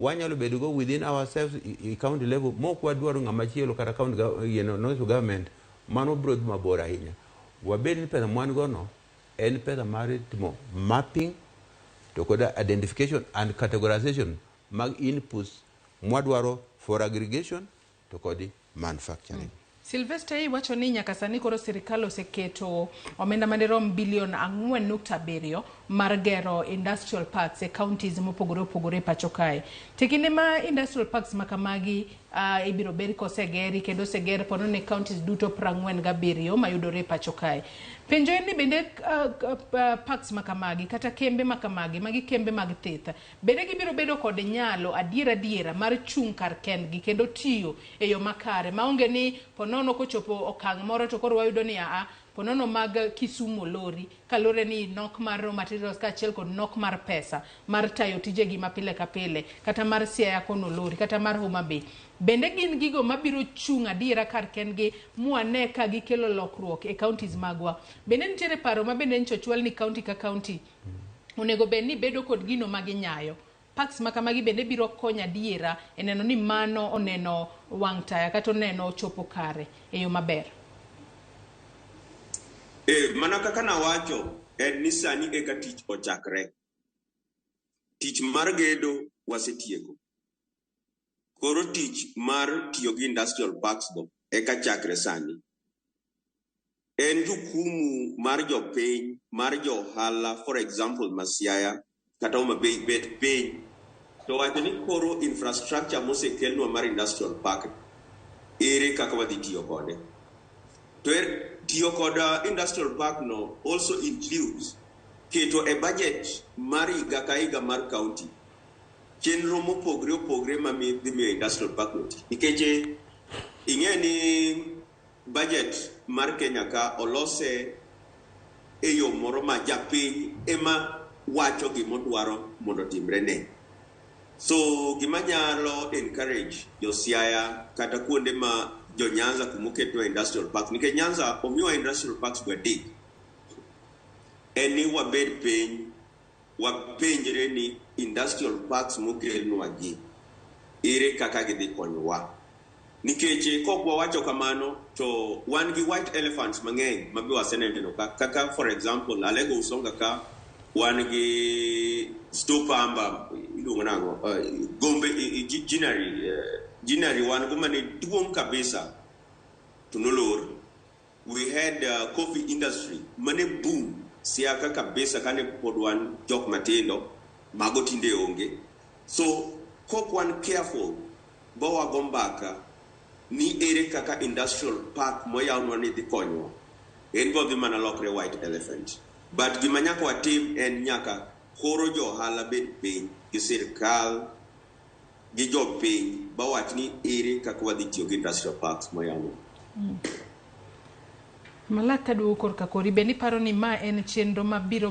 wanyalo bedo within ourselves county level mok wadwaro ng'ama chielo kata county government mano bro dhi mabor ahinya. Wabed ni pesa mwan gono en pesa mar timo mapping to koda identification and categorization mag inputs mwadwaro for aggregation to kodi manufacturing. Sylevester wacho ni nyaka sani koro sirikal oseketo omenda madirom bilion 4.7 mar gero industrial parks e counties mopogore opogore pacho kae. Tekinde ma industrial parks makamagi ibiro ber kosegeri kendo seger pono ne counties duto 47 mayudore pacho kae. Penjo en ni bende parks makamagi kata kembe makamagi magi kembe mag theth bende gibiro bedo kod nyalo adiera mar chung kar kendgi kendo tiyo e yo makare maonge ni ponono kochopo okang' moro to koro wayudo ni ponono mag Kisumu lori kalore ni nok mar raw materials kaachiel kod nok mar pesa mar tayo tijegi mapile ka pile kata mar Siaya kono lori kata mar Homa Bay. Bende gin gigo mabiro chung adiera kar kendgi muane ka gikelo lokruok e counties magwa. Bende nitiere paro mabende nchochwal ni county ka county onego bed ni bedo kod gino maginyayo. Parks makamagi bende biro konya adiera e neno ni mano oneno wang' taya kata oneno chopo kare e yo maber. Mana kaka nawacho en ni sani eka tich ochakre. Tich mar gedo wasetieko. Koro tich mar tiyo gi industrial parks go eka chakre sani. En jukumu mar jopiny, mar johala, for example Siaya kata Homa Bay bet piny. To wacho ni koro infrastructure mosekelnwa mar industrial park ere kaka wadhi tiyo kode. To tiyo koda industrial park no also includes keto e budget mar higa ka higa mar county chenro mopogre opogre ma dhi miyo industrial park no. Nikech ing'e ni budget mar Kenya ka olose e yo moro ma japiny ema wacho gimodwaro mondo timre ne. So gima nyalo encourage jo Siaya kata kuonde ma jo Nyanza kumoketo industrial park nikech Nyanza omiwa industrial parks go adek. Eni wabed piny wapenjre ni industrial parks mokelnwa gi ere kaka gidhi konyowa. Nikech kokwa wacho kamano to wan gi white elephants mang'eny mabi waseneno kaka for example Alego Usonga ka wan gi Stopamba iluongo nango Gombe Jinari wan go mane duong kabisa to nolor. We had coffee industry mane boom Siaka kabisa kane pod wan jok matindo mago tinde onge. So kok wan careful bawa Mbaka ni ere kaka industrial park moyawnwa ni dhi konyo en bo dhi mana lokre white elephant. But gima nyaka watim en nyaka koro johala bed piny gi sirkal gi jopiny bawach ni ere kaka wadhi tiyo gi industrial parks moyawnwa. Malaka duo korka kori bende paro ni ma en chenro mabiro